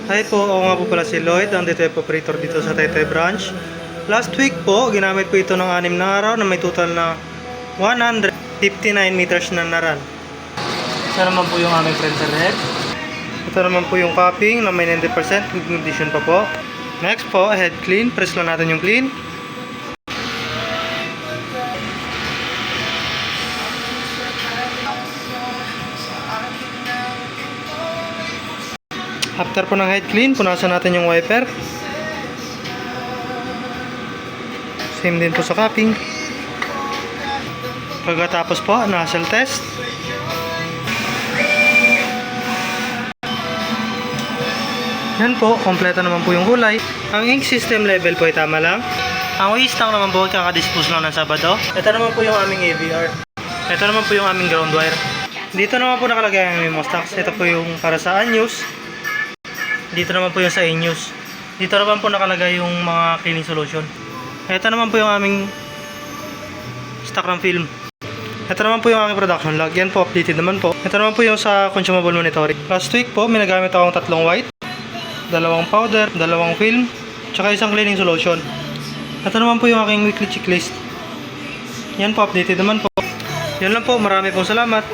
Hi po, ako nga po pala si Lloyd, ang dito operator dito sa Taytay branch. Last week po, ginamit po ito ng 6 na araw na may total na 159 meters na naran. Ito naman po yung aming printer head. Ito naman po yung cupping na may 90% good condition pa po. Next po, head clean. Press lang natin yung clean. After po ng head clean, punasan natin yung wiper. Same din po sa cupping. Pagkatapos po, nozzle test. Yan po, kompleto naman po yung kulay. Ang ink system level po ay tama lang. Ang waste tank naman po, kakadispose lang ng Sabado. Ito naman po yung aming AVR. Ito naman po yung aming ground wire. Dito naman po nakalagay ang aming Mostax. Ito po yung para sa unuse. Dito naman po yung sa in-use. Dito naman po nakalagay yung mga cleaning solution. Ito naman po yung aming stock ng film. Ito naman po yung aming production log. Yan po, updated naman po. Ito naman po yung sa consumable monitoring. Last week po, may nagamit akong 3 white, 2 powder, 2 film, tsaka isang cleaning solution. Ito naman po yung aking weekly checklist. Yan po, updated naman po. Yan lang po, marami pong salamat.